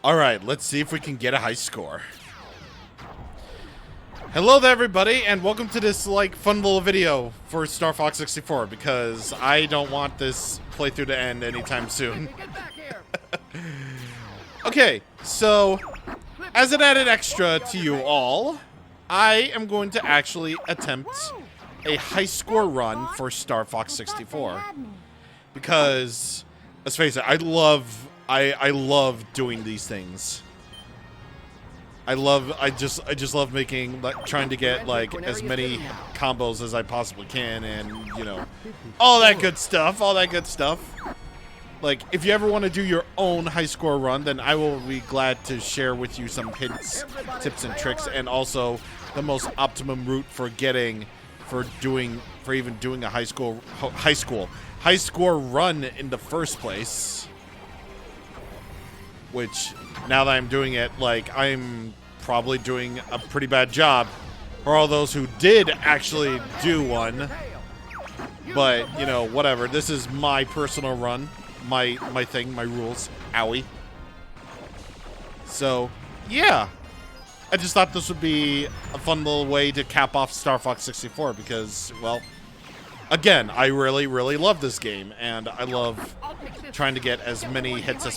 Alright, let's see if we can get a high score. Hello there, everybody, and welcome to this, fun little video for Star Fox 64, because I don't want this playthrough to end anytime soon. Okay, so, as an added extra to you all, I am going to actually attempt a high score run for Star Fox 64. Because, let's face it, I love doing these things. I just love making, trying to get, as many combos as I possibly can, and, you know, all that good stuff, Like, if you ever want to do your own high score run, then I will be glad to share with you some hints, tips, and tricks, and also the most optimum route for even doing a high score run in the first place. Which, now that I'm doing it, I'm probably doing a pretty bad job for all those who did actually do one. But, you know, whatever. This is my personal run. My thing, my rules. Owie. So, yeah. I just thought this would be a fun little way to cap off Star Fox 64 because, well, again, I really, really love this game, and I love trying to get as many hits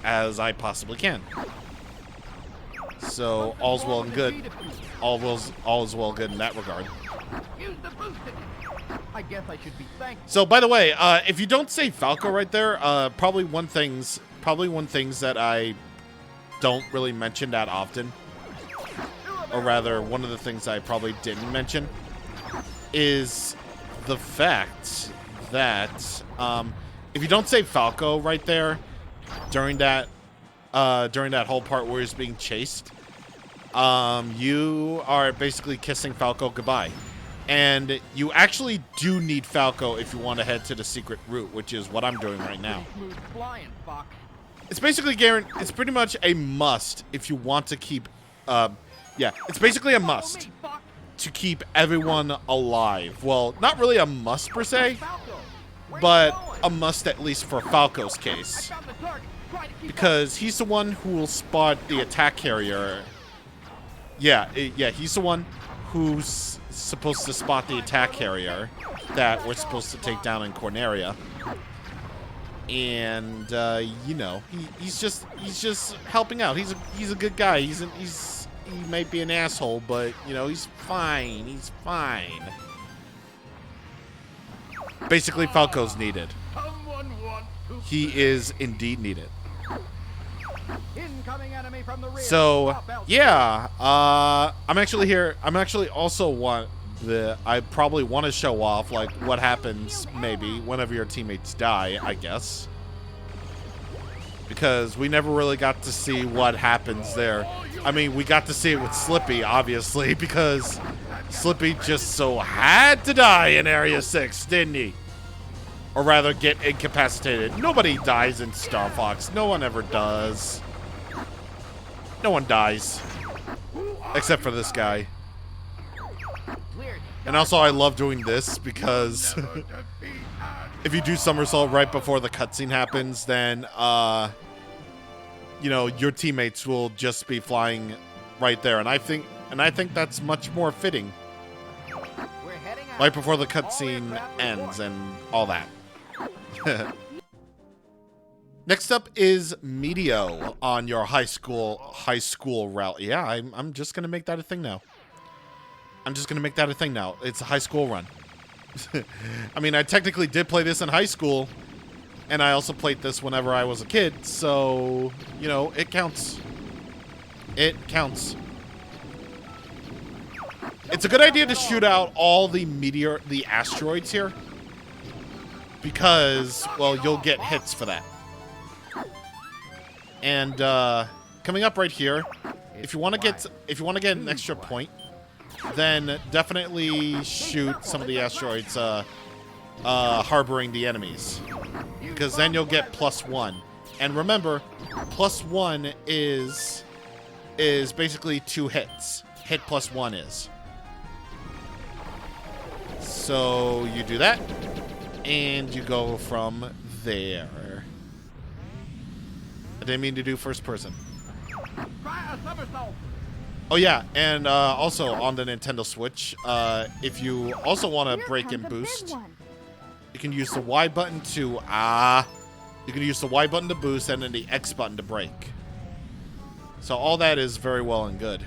as I possibly can. So, all's well and good. All is well and good in that regard. So, by the way, if you don't say Falco right there, probably one things that I don't really mention that often, or rather, one of the things I probably didn't mention, is the fact that if you don't say Falco right there during that whole part where he's being chased, you are basically kissing Falco goodbye. And you actually do need Falco if you want to head to the secret route, which is what I'm doing right now. It's basically it's pretty much a must if you want to keep yeah, it's basically a must to keep everyone alive. Well, not really a must per se, but a must at least for Falco's case. Because he's the one who will spot the attack carrier. Yeah, he's the one who's supposed to spot the attack carrier that we're supposed to take down in Corneria. And, you know, he's just helping out. He's a good guy. He might be an asshole, but, you know, he's fine. He's fine. Basically, Falco's needed. He is indeed needed. So, yeah, I'm actually here. I probably want to show off, what happens, maybe, whenever your teammates die, I guess. Because we never really got to see what happens there. I mean, we got to see it with Slippy, obviously, because Slippy just so had to die in Area 6, didn't he? Or rather, get incapacitated. Nobody dies in Star Fox. No one ever does. No one dies. Except for this guy. And also, I love doing this because if you do somersault right before the cutscene happens, then, you know, your teammates will just be flying right there. And I think that's much more fitting. Right before the cutscene ends and all that. Next up is Medio on your high school route. Yeah, I'm just gonna make that a thing now. It's a high school run. I mean, I technically did play this in high school, and I also played this whenever I was a kid, so, you know, it counts. It counts. It's a good idea to shoot out all the asteroids here, because, well, you'll get hits for that. And coming up right here, if you want to get an extra point, then definitely shoot some of the asteroids harboring the enemies, because then you'll get +1. And remember, +1 is basically 2 hits. Hit +1 is. So you do that, and you go from there. I didn't mean to do first person. Oh yeah, and also on the Nintendo Switch, if you also want to brake and boost, you can use the Y button to you can use the Y button to boost and then the X button to brake. So all that is very well and good.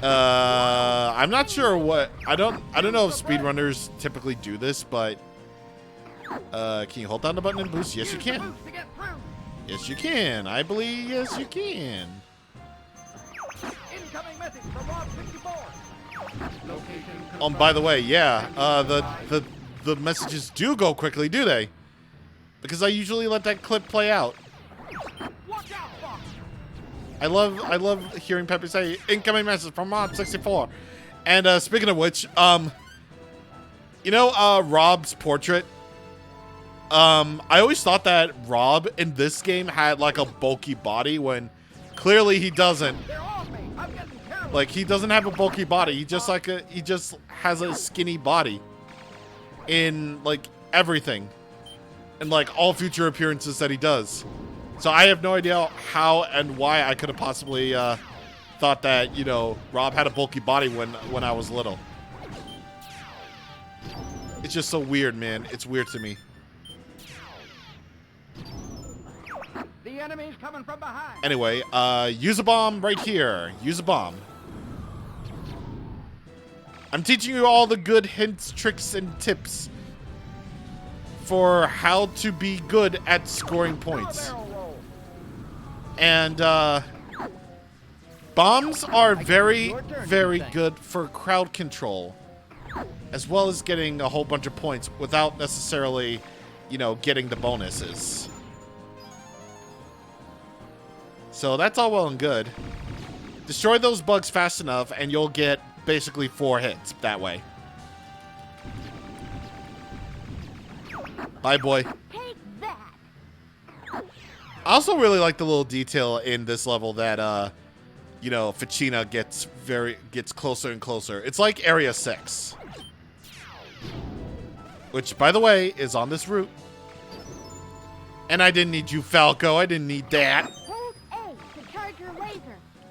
I'm not sure what I don't know if speedrunners typically do this, but can you hold down the button and boost? Yes, you can. Yes, you can. I believe yes, you can. Incoming message from Rob 54. By the way, yeah, the messages do go quickly, do they? Because I usually let that clip play out. Watch out, Fox. I love hearing Peppy say incoming message from Rob 64. And speaking of which, you know Rob's portrait. I always thought that Rob in this game had like a bulky body when clearly he doesn't. They're on me. I'm getting terrible. Like he doesn't have a bulky body. He just has a skinny body in like everything. And like all future appearances that he does. So I have no idea how and why I could have possibly thought that, you know, Rob had a bulky body when I was little. It's just so weird, man. It's weird to me. The enemy's coming from behind. Anyway, use a bomb right here. Use a bomb. I'm teaching you all the good hints, tricks, and tips for how to be good at scoring points. And bombs are very, very good for crowd control, as well as getting a whole bunch of points without necessarily, you know, getting the bonuses. So that's all well and good. Destroy those bugs fast enough and you'll get basically 4 hits that way. Bye, boy. Take that. I also really like the little detail in this level that, you know, Ficina gets closer and closer. It's like Area 6. Which, by the way, is on this route. And I didn't need you, Falco. I didn't need that. Hold A to charge your laser.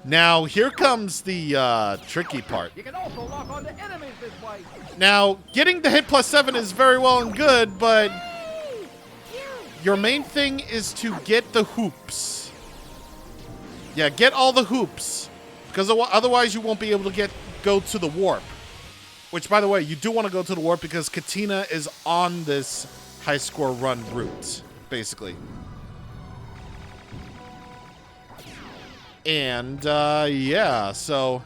Now, here comes the tricky part. You can also lock onto enemies this way. Now, getting the hit plus 7 is very well and good, but Hey, you. your main thing is to get the hoops. Yeah, get all the hoops. Because otherwise you won't be able to go to the warp. Which, by the way, you do want to go to the warp because Katina is on this high score run route, basically. And, yeah, so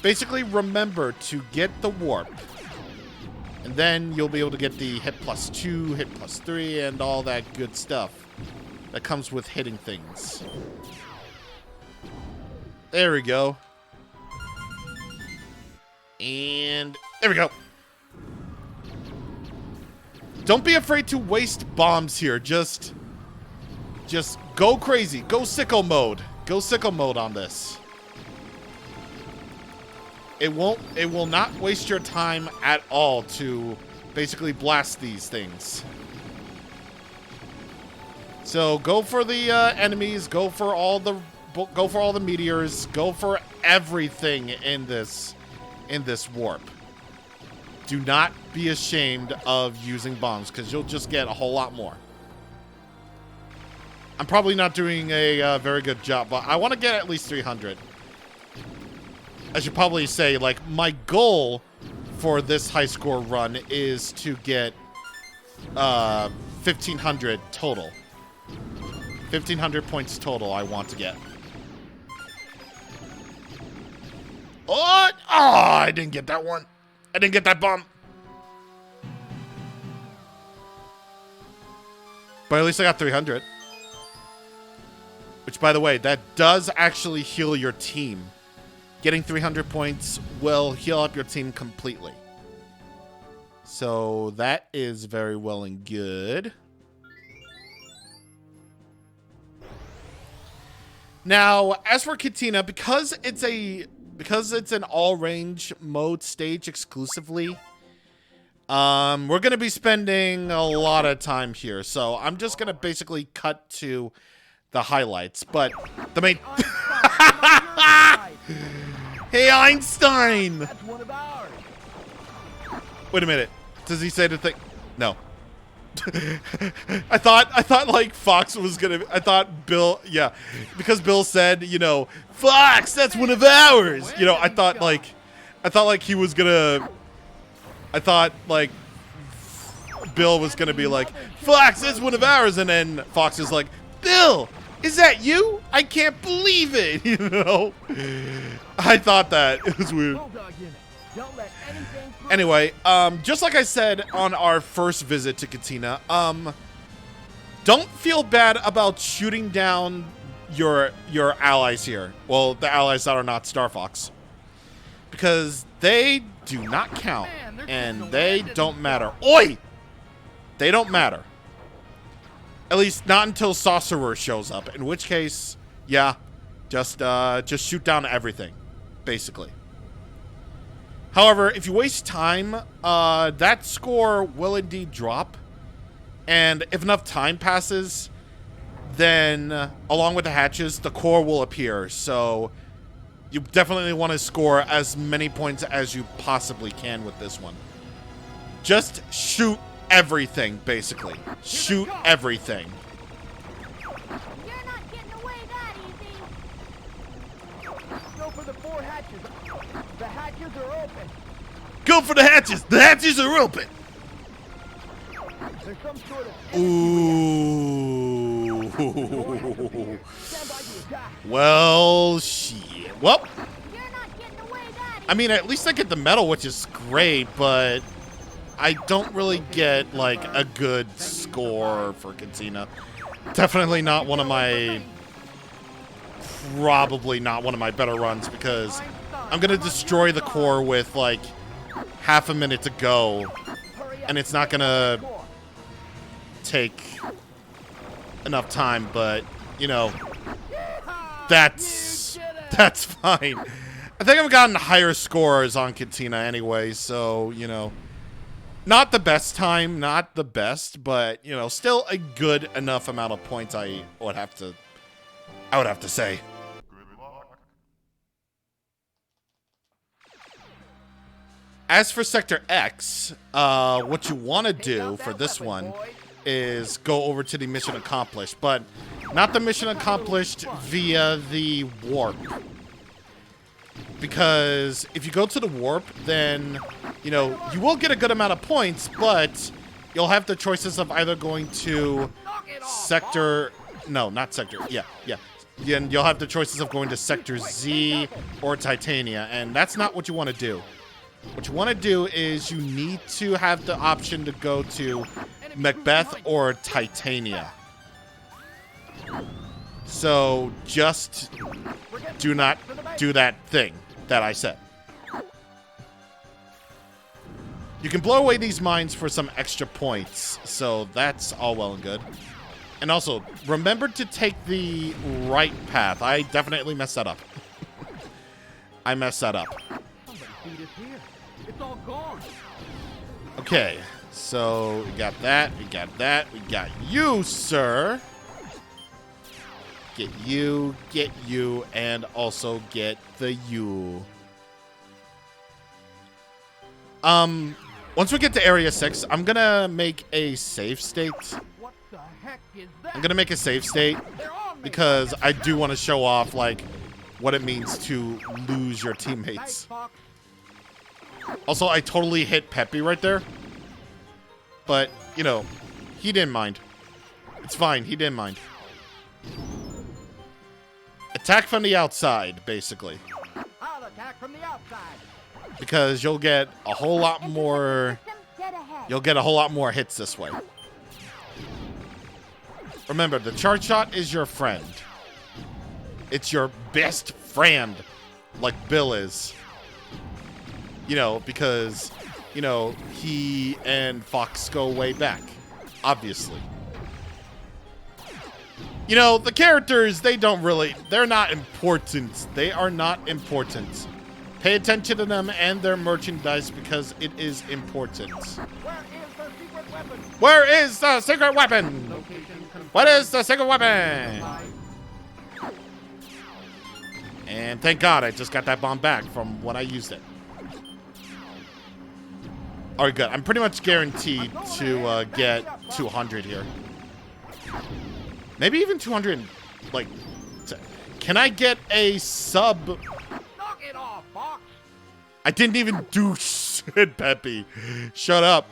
basically remember to get the warp. And then you'll be able to get the hit plus 2, hit plus 3, and all that good stuff that comes with hitting things. There we go. And there we go. Don't be afraid to waste bombs here. Just go crazy. Go sicko mode. Go sicko mode on this. It will not waste your time at all to basically blast these things. So go for the enemies, go for all the meteors, go for everything in this warp. Do not be ashamed of using bombs because you'll just get a whole lot more. I'm probably not doing a very good job, but I want to get at least 300. I should probably say, like, my goal for this high score run is to get 1,500 total. 1,500 points total I want to get. What? Oh, I didn't get that one. I didn't get that bomb. But at least I got 300. Which, by the way, that does actually heal your team. Getting 300 points will heal up your team completely. So that is very well and good. Now, as for Katina, because it's an all-range mode stage exclusively, we're going to be spending a lot of time here. So I'm just going to basically cut to the highlights. But The main. Einstein, Hey, Einstein! that's one of ours. Wait a minute. Does he say the thing? No. I thought like Fox was gonna. I thought Bill. Yeah, because Bill said, you know, Fox, that's one of ours. You know, I thought like he was gonna. I thought like Bill was gonna be like, Fox, that's one of ours, and then Fox is like, Bill, is that you? I can't believe it. You know, I thought that it was weird. Bulldog unit, don't let anything through. Anyway, just like I said on our first visit to Katina, don't feel bad about shooting down your allies here. Well, the allies that are not Star Fox, because they do not count, and they don't matter. Oi! They don't matter. At least not until Sorcerer shows up, in which case, yeah, just shoot down everything, basically. However, if you waste time, that score will indeed drop. And if enough time passes, then along with the hatches, the core will appear. So you definitely want to score as many points as you possibly can with this one. Just shoot everything, basically. Shoot everything. You're not getting away that easy. Go for the 4 hatches. The hatches are open. Go for the hatches. The hatches are open. There's some sort of Ooh. stand by the attack. Well, shit. Well, You're not getting away that easy. I mean, at least I get the medal, which is great, but I don't really get, like, a good score for Katina. Definitely not one of my... Probably not one of my better runs, because I'm going to destroy the core with, like, half a minute to go, Hurry up. and it's not going to take enough time, but, you know, that's fine. I think I've gotten higher scores on Katina anyway, so, you know, not the best time, not the best, but, you know, still a good enough amount of points I would have to say. As for Sector X, what you want to do for this one is go over to the mission accomplished, but not the mission accomplished via the warp. Because if you go to the warp, then, you know, you will get a good amount of points, but you'll have the choices of either going to Sector... No, not Sector. Yeah. And you'll have the choices of going to Sector Z or Titania, and that's not what you want to do. What you want to do is you need to have the option to go to Macbeth or Titania. So just do not do that thing that I said. You can blow away these mines for some extra points, so that's all well and good. And also, remember to take the right path. I definitely messed that up. I messed that up. Somebody feed us here. It's all gone. Okay, so we got that, we got that, we got you, sir. Get you, and also get the you. Once we get to Area 6, I'm gonna make a save state. What the heck is that? I'm gonna make a save state They're on me. because I do want to show off, like, what it means to lose your Nice, teammates. Fox. Also, I totally hit Peppy right there. But, you know, he didn't mind. It's fine, he didn't mind. Attack from the outside, basically. I'll attack from the outside. Because you'll get a whole lot more... System dead ahead. You'll get a whole lot more hits this way. Remember, the charge shot is your friend. It's your best friend, like Bill is. You know, because, you know, he and Fox go way back, obviously. You know, the characters, they're not important. They are not important. Pay attention to them and their merchandise because it is important. Where is the secret weapon? Where is the secret weapon? Location confirmed. What is the secret weapon? And thank God I just got that bomb back from when I used it. Alright, good. I'm pretty much guaranteed to get 200 here. Maybe even 200, like... Can I get a sub? Knock it off, Fox. I didn't even do shit, Peppy. Shut up.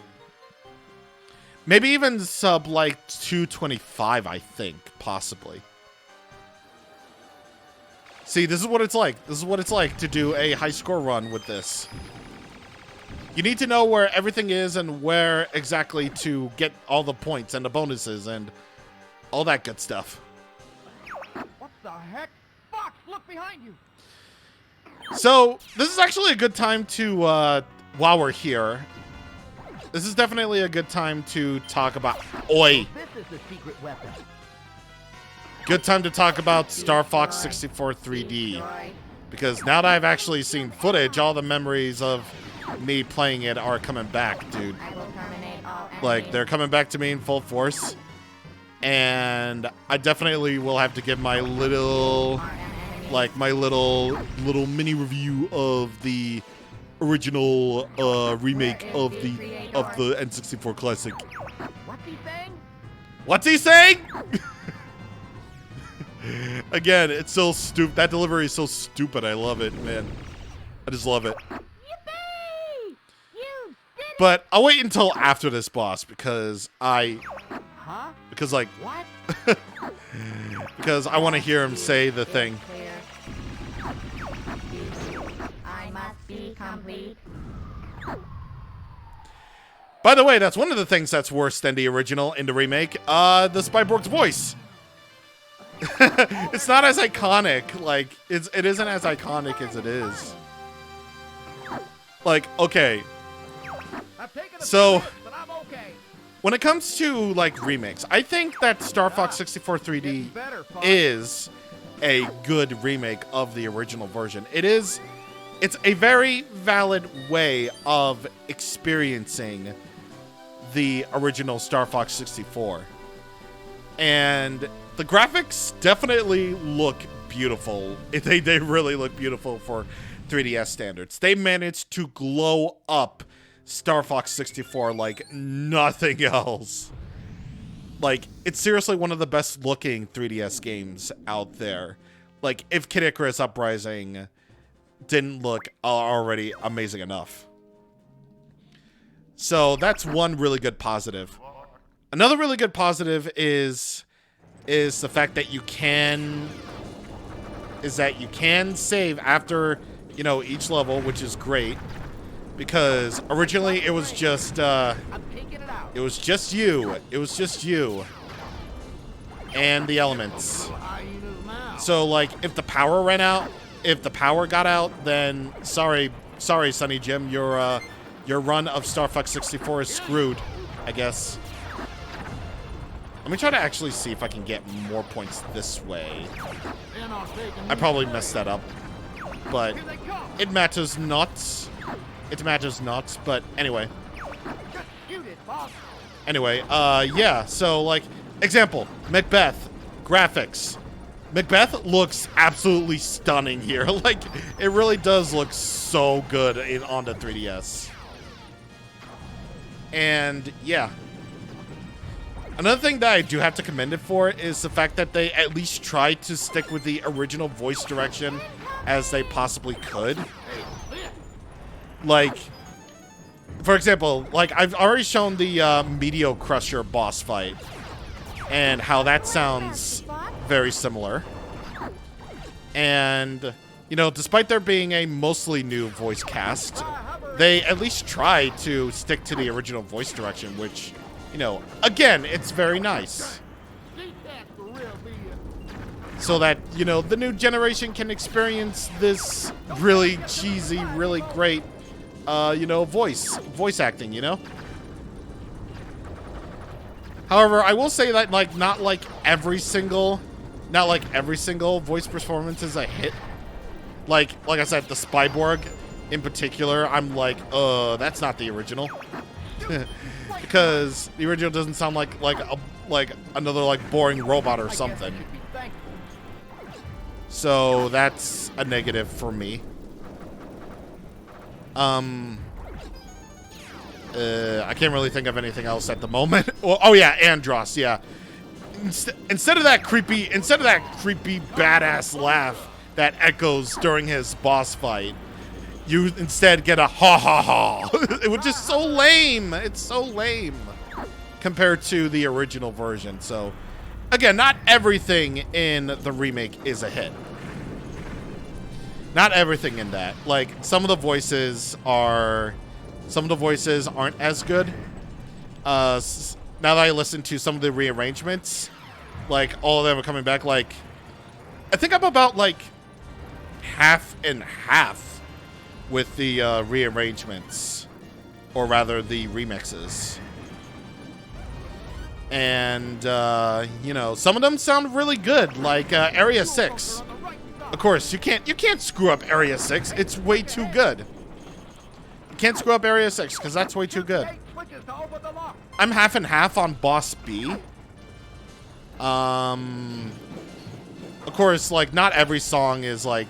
Maybe even sub like 225, I think, possibly. See, this is what it's like. This is what it's like to do a high score run with this. You need to know where everything is and where exactly to get all the points and the bonuses and all that good stuff. What the heck? Fox, look behind you. So, this is actually a good time to, while we're here, this is definitely a good time to talk about, oi! This is the secret weapon. Good time to talk about Star Fox 64 3D. Because now that I've actually seen footage, all the memories of me playing it are coming back, dude. Like, they're coming back to me in full force. And I definitely will have to give my little... like my little mini review of the original remake of the N64 classic. What's he saying? What's he saying? Again, it's so stupid. That delivery is so stupid. I love it, man. I just love it. Yippee! You did it! But I'll wait until after this boss because Huh? like What? because I want to hear him say the thing. I must be complete. By the way, that's one of the things that's worse than the original in the remake. The Spyborg's voice. It's not as iconic. Like, it isn't as iconic as it is. Like, okay. I've taken a So, few hits, but I'm okay. when it comes to, like, remakes, I think that Star Fox 64 3D Getting better, Fox. is a good remake of the original version. It's a very valid way of experiencing the original Star Fox 64. And the graphics definitely look beautiful. They really look beautiful for 3DS standards. They managed to glow up Star Fox 64 like nothing else. Like, it's seriously one of the best looking 3DS games out there. Like, if Kid Icarus Uprising didn't look already amazing enough. So that's one really good positive. Another really good positive is the fact that you can save after, you know, each level, which is great. Because originally it was just I'm taking it out. it was just you. It was just you. And the elements. How you do now? So, like, if the power ran out, if the power got out, then sorry, Sonny Jim, your run of Star Fox 64 is screwed, I guess. Let me try to actually see if I can get more points this way. And I'll take a I new probably break. messed that up, but Here they come. it matters not. It matters not, but anyway. Just shoot it, Fox. Anyway, yeah, so, like, example, Macbeth, graphics. Macbeth looks absolutely stunning here. Like, it really does look so good on the 3DS. And, yeah. Another thing that I do have to commend it for is the fact that they at least tried to stick with the original voice direction as they possibly could. Like, for example, like, I've already shown the Meteor Crusher boss fight and how that sounds very similar. And, you know, despite there being a mostly new voice cast, they at least try to stick to the original voice direction, which, you know, again, it's very nice. See, that's the real deal. So that, you know, the new generation can experience this really cheesy, really great, you know, voice acting, you know? However, I will say that, like, not like every single voice performance is a hit. Like I said, the Spyborg in particular, I'm like, that's not the original. Because the original doesn't sound like another, like, boring robot or something. Thank you. So that's a negative for me. I can't really think of anything else at the moment. Well, oh yeah, Andros, yeah. Instead of that creepy badass laugh that echoes during his boss fight, you instead get a ha ha ha. It was just so lame. It's so lame compared to the original version. So again, not everything in the remake is a hit. Not everything in that. Like some of the voices aren't as good. Now that I listen to some of the rearrangements, like all of them are coming back. Like I think I'm about like half and half with the rearrangements, or rather the remixes. And you know, some of them sound really good, like Area 6. Of course, you can't screw up Area 6. It's way too good. You can't screw up Area 6 because that's way too good. I'm half and half on Boss B. Of course, like not every song is like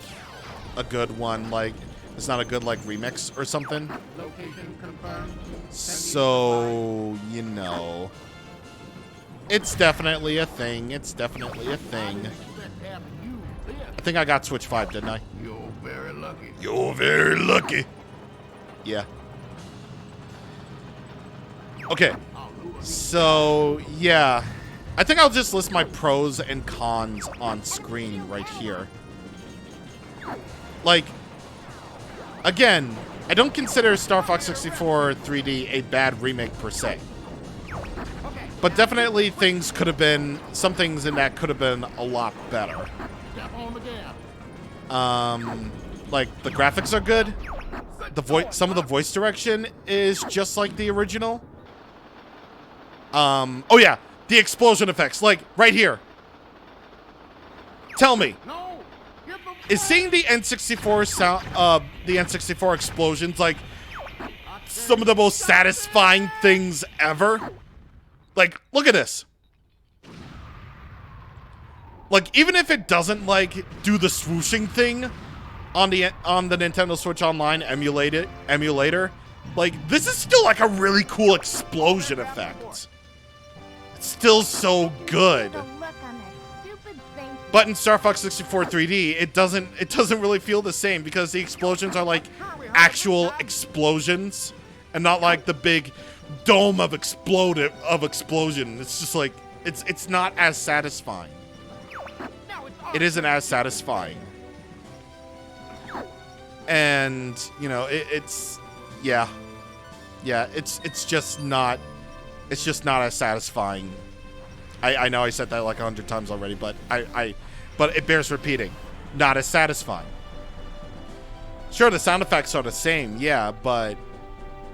a good one. Like it's not a good like remix or something. So you know, it's definitely a thing. It's definitely a thing. I think I got Switch 5, didn't I? You're very lucky. You're very lucky. Yeah. Okay. So, yeah. I think I'll just list my pros and cons on screen right here. Like, again, I don't consider Star Fox 64 3D a bad remake per se. But definitely things could have been, some things in that could have been a lot better. Like the graphics are good. Some of the voice direction is just like the original. Oh yeah, the explosion effects, like right here. Tell me, is seeing the N64 sound, the N64 explosions like some of the most satisfying things ever? Like, look at this. Like, even if it doesn't, like, do the swooshing thing on the Nintendo Switch Online emulator, like, this is still, like, a really cool explosion effect. It's still so good. But in Star Fox 64 3D, it doesn't really feel the same because the explosions are, like, actual explosions and not, like, the big dome of explosion. It's just, like, it's not as satisfying. It isn't as satisfying. And, you know, it's just not as satisfying. I know I said that like 100 times already, but but it bears repeating. Not as satisfying. Sure, the sound effects are the same, yeah, but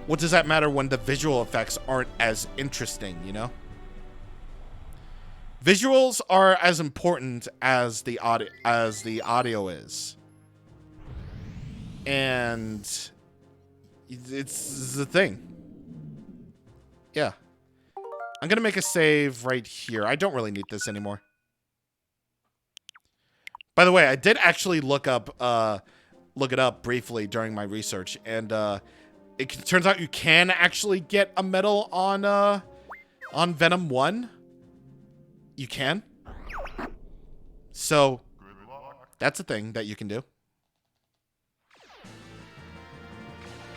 what does that matter when the visual effects aren't as interesting, you know? Visuals are as important as the audio is. And it's the thing. Yeah. I'm going to make a save right here. I don't really need this anymore. By the way, I did actually look it up briefly during my research, and it turns out you can actually get a medal on Venom 1. You can. So, that's a thing that you can do.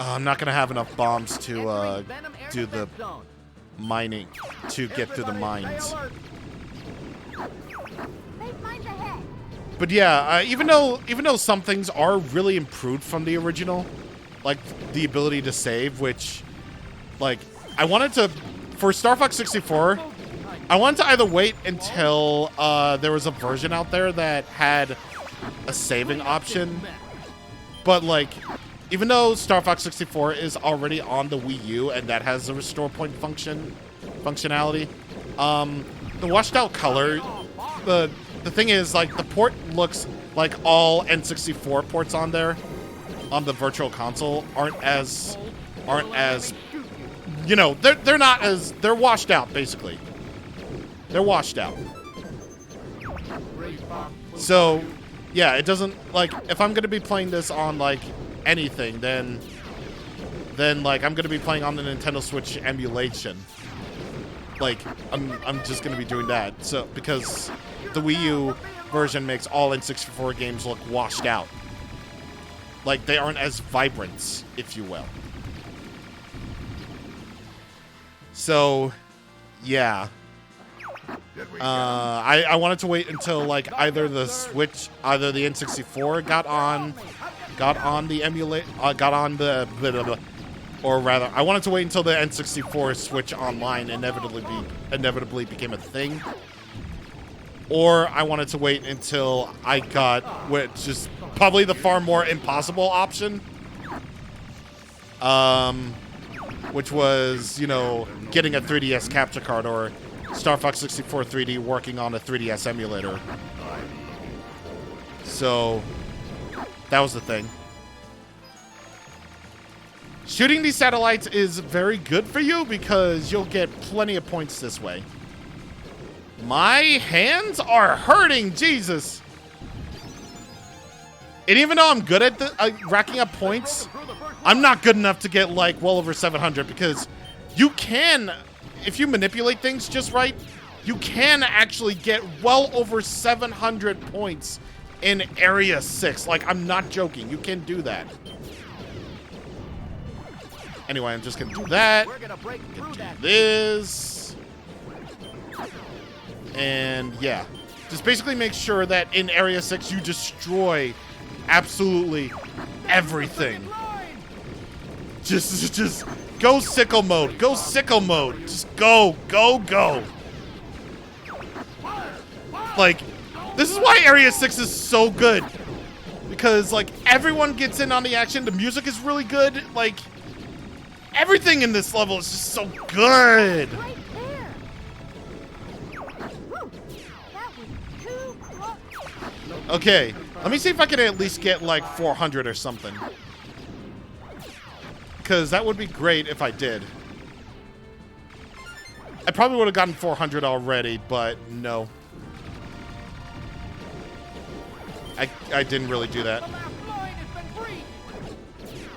I'm not going to have enough bombs to do the mining, to get through the mines. But yeah, even though some things are really improved from the original, like the ability to save, which, like, I wanted to, for Star Fox 64, I wanted to either wait until there was a version out there that had a saving option. But, like, even though Star Fox 64 is already on the Wii U and that has the restore point functionality, the washed out color, the thing is, like, the port looks like all N64 ports on there, on the Virtual Console, aren't as, you know, they're washed out, basically. They're washed out. So, yeah, it doesn't, like, if I'm going to be playing this on, like, anything, then like, I'm going to be playing on the Nintendo Switch emulation. Like, I'm just going to be doing that. So, because the Wii U version makes all N64 games look washed out. Like, they aren't as vibrant, if you will. So, yeah. I wanted to wait until, like, either the Switch, either the N64 got on the emulate, got on the, or rather, I wanted to wait until the N64 Switch Online inevitably became a thing. Or I wanted to wait until I got, which is probably the far more impossible option. Which was, you know, getting a 3DS capture card or Star Fox 64 3D working on a 3DS emulator. So, that was the thing. Shooting these satellites is very good for you because you'll get plenty of points this way. My hands are hurting, Jesus. And even though I'm good at racking up points, I'm not good enough to get, like, well over 700 because you can, if you manipulate things just right, you can actually get well over 700 points in Area 6. Like, I'm not joking. You can do that. Anyway, I'm just going to do that. Gonna do this. And, yeah. Just basically make sure that in Area 6 you destroy absolutely everything. Just go sickle mode. Go sickle mode. Just go, go, go. Like, this is why Area 6 is so good. Because, like, everyone gets in on the action. The music is really good. Like, everything in this level is just so good. Right there. Whew. That was too close. Okay, let me see if I can at least get, like, 400 or something. Because that would be great if I did. I probably would have gotten 400 already, but no. I didn't really do that.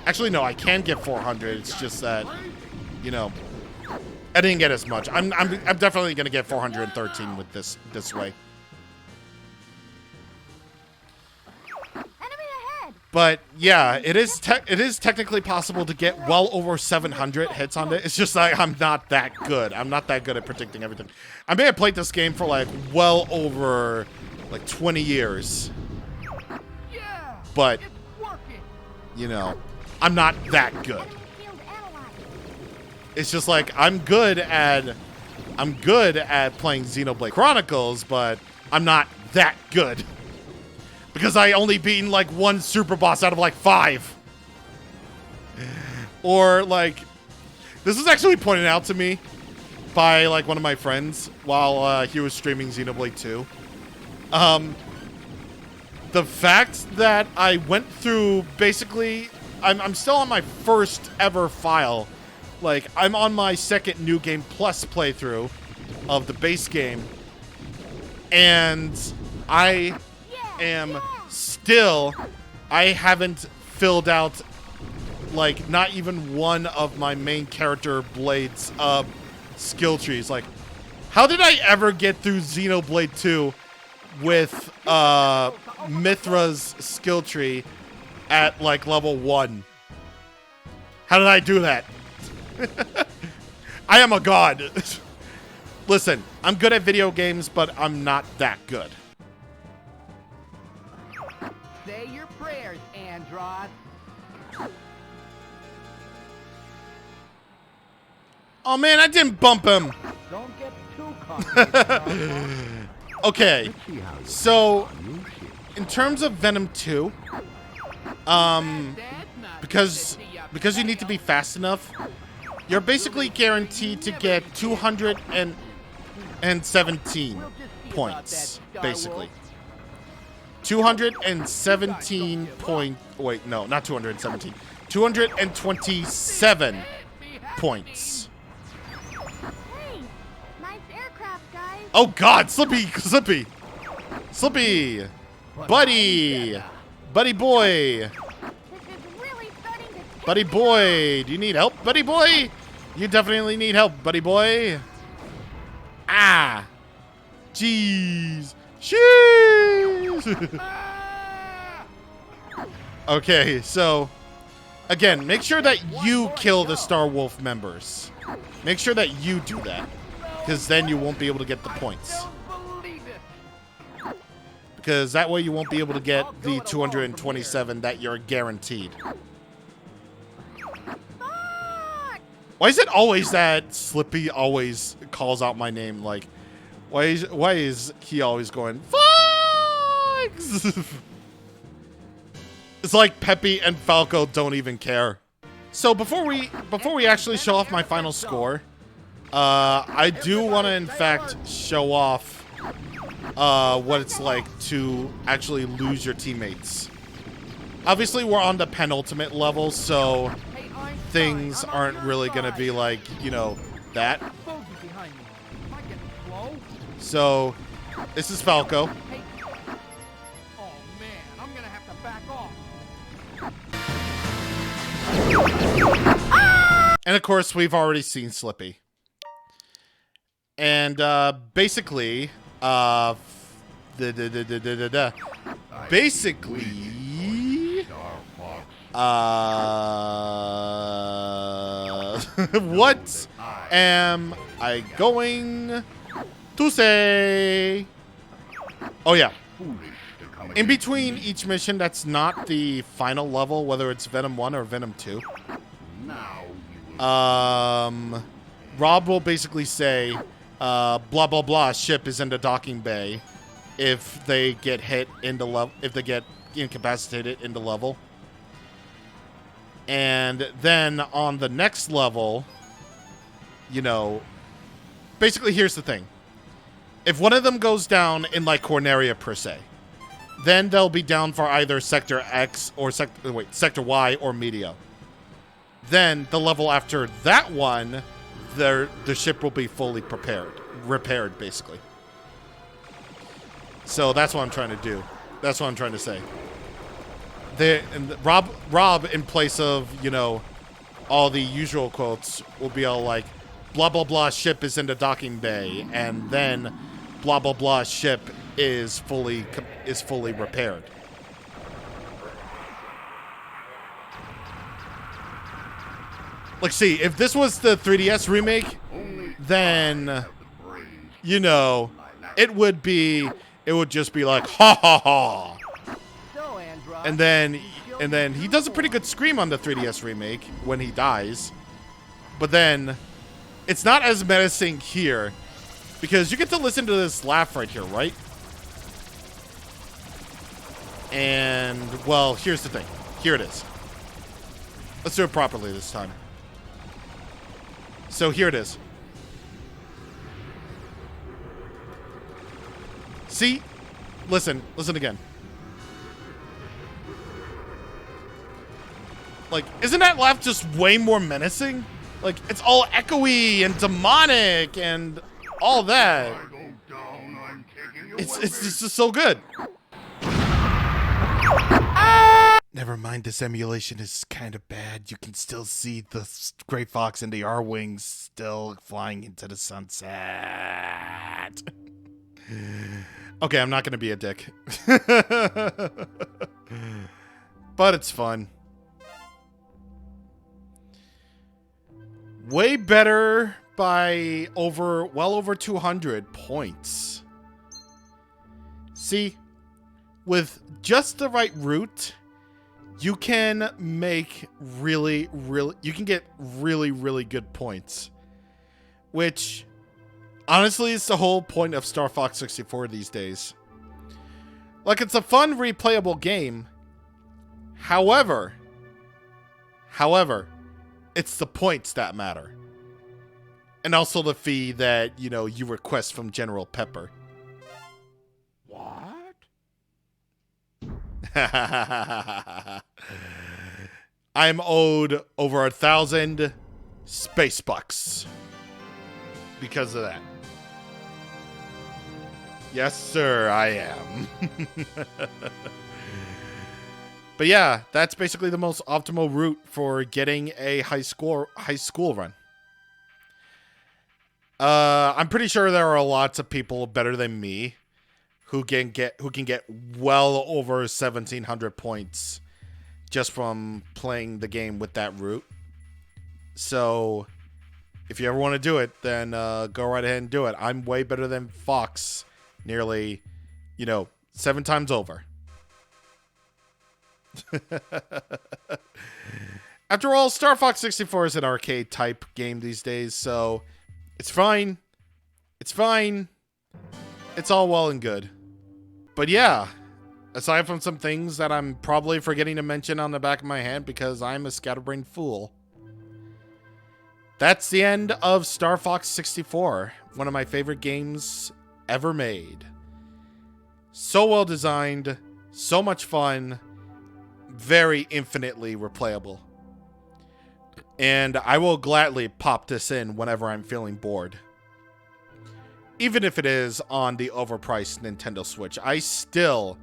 Actually, no, I can get 400. It's just that, you know, I didn't get as much. I'm definitely gonna get 413 with this way. Enemy ahead. But yeah, it is technically possible to get well over 700 hits on it. It's just like I'm not that good. I'm not that good at predicting everything. I may have played this game for like well over like 20 years. But you know, I'm not that good. It's just like I'm good at playing Xenoblade Chronicles, but I'm not that good. Because I only beaten like one super boss out of like 5. Or like, this was actually pointed out to me by like one of my friends while he was streaming Xenoblade 2. The fact that I went through basically, I'm still on my first ever file. Like, I'm on my second New Game Plus playthrough of the base game. And I am still, I haven't filled out, like, not even one of my main character Blade's skill trees. Like, how did I ever get through Xenoblade 2 with Mithra's skill tree at, like, level 1? How did I do that? I am a god. Listen, I'm good at video games, but I'm not that good. Say your prayers, Andros. Oh man, I didn't bump him. Don't get too comfortable. Okay, so in terms of Venom 2, because you need to be fast enough, you're basically guaranteed to get 217 points, basically. 217 point, wait, no, not 217. 227 points. Hey, nice aircraft, guys. Oh God, Slippy, Slippy, Slippy. Buddy! Buddy boy! This is really starting to take Buddy me boy! Do you need help, buddy boy? You definitely need help, buddy boy. Ah! Jeez! Jeez! Okay, so again, make sure that you kill the Star Wolf members. Make sure that you do that, because then you won't be able to get the points. Because that way you won't be able to get the 227 that you're guaranteed. Fuck! Why is it always that Slippy always calls out my name? Like, why is he always going, Fox? It's like Peppy and Falco don't even care. So before we actually show off my final score, I do want to in fact show off what it's like to actually lose your teammates. Obviously, we're on the penultimate level, so things aren't really gonna be like, you know, that. So this is Falco. Oh man, I'm gonna have to back off. And of course, we've already seen Slippy. And basically, basically, what am I going to say? Oh yeah. In between each mission that's not the final level, whether it's Venom 1 or Venom 2, Rob will basically say, blah, blah, blah, ship is in the docking bay if they get hit in the level, if they get incapacitated in the level. And then on the next level, you know, basically here's the thing. If one of them goes down in like Corneria per se, then they'll be down for either Sector X or Sector Y or Medio. Then the level after that one, the ship will be fully repaired, basically. So that's what I'm trying to do. That's what I'm trying to say. Rob, in place of, you know, all the usual quotes, will be all like, blah, blah, blah, ship is in the docking bay, and then blah, blah, blah, ship is fully repaired. Like, see, if this was the 3DS remake, then, you know, it would just be like, ha ha ha. And then he does a pretty good scream on the 3DS remake when he dies. But then it's not as menacing here because you get to listen to this laugh right here, right? And, well, here's the thing. Here it is. Let's do it properly this time. So here it is. See? Listen again. Like, isn't that laugh just way more menacing? Like, it's all echoey and demonic and all that. It's just so good. Never mind, this emulation is kind of bad. You can still see the Gray Fox and the R-Wings still flying into the sunset. Okay, I'm not going to be a dick. But it's fun. Way better by well over 200 points. See, with just the right route, you can make you can get really good points. Which, honestly, is the whole point of Star Fox 64 these days. Like, it's a fun, replayable game. However, it's the points that matter. And also the fee that, you know, you request from General Pepper. What? I'm owed over 1,000 space bucks because of that. Yes, sir, I am. But yeah, that's basically the most optimal route for getting a high school run. I'm pretty sure there are lots of people better than me who can get well over 1,700 points just from playing the game with that route. So if you ever want to do it, then go right ahead and do it. I'm way better than Fox, nearly, 7 times over. After all, Star Fox 64 is an arcade type game these days, so it's fine. It's fine. It's all well and good. But yeah, aside from some things that I'm probably forgetting to mention on the back of my hand because I'm a scatterbrained fool, that's the end of Star Fox 64, one of my favorite games ever made. So well designed, so much fun, very infinitely replayable. And I will gladly pop this in whenever I'm feeling bored. Even if it is on the overpriced Nintendo Switch, I still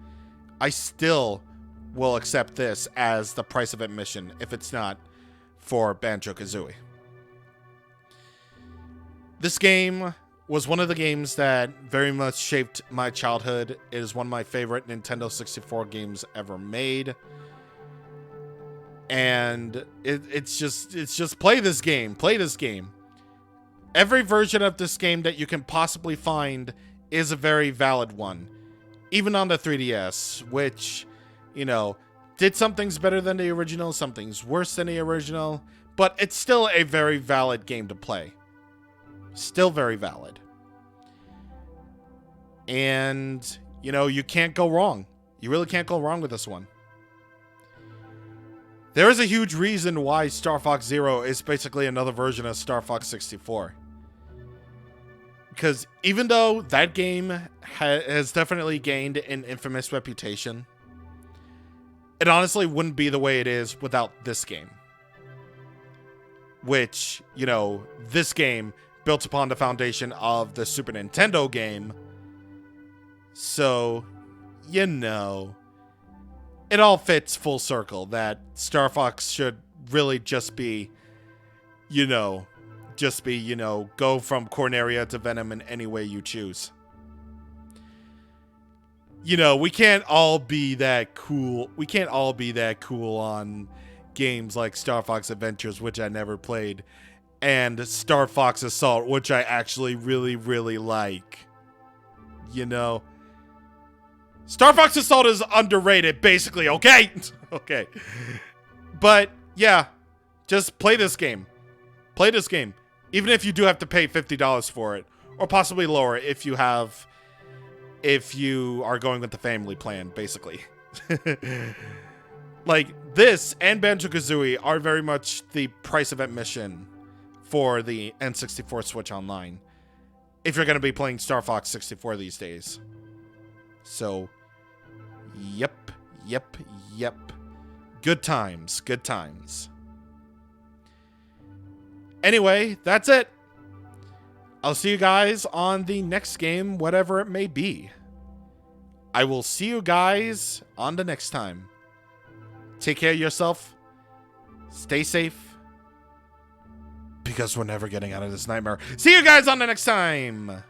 will accept this as the price of admission if it's not for Banjo-Kazooie. This game was one of the games that very much shaped my childhood. It is one of my favorite Nintendo 64 games ever made. And it's just play this game. Play this game. Every version of this game that you can possibly find is a very valid one. Even on the 3DS, which, did some things better than the original, some things worse than the original, but it's still a very valid game to play. Still very valid. And, you can't go wrong. You really can't go wrong with this one. There is a huge reason why Star Fox Zero is basically another version of Star Fox 64. Because even though that game has definitely gained an infamous reputation, it honestly wouldn't be the way it is without this game. Which, this game built upon the foundation of the Super Nintendo game. So, it all fits full circle that Star Fox should really just be, go from Corneria to Venom in any way you choose. We can't all be that cool. We can't all be that cool on games like Star Fox Adventures, which I never played, and Star Fox Assault, which I actually really, really like. Star Fox Assault is underrated, basically, okay? Okay. But, yeah, just play this game. Play this game. Even if you do have to pay $50 for it. Or possibly lower if you are going with the family plan, basically. Like, this and Banjo-Kazooie are very much the price of admission for the N64 Switch Online. If you're going to be playing Star Fox 64 these days. So, yep. Good times. Anyway, that's it. I'll see you guys on the next game, whatever it may be. I will see you guys on the next time. Take care of yourself. Stay safe. Because we're never getting out of this nightmare. See you guys on the next time.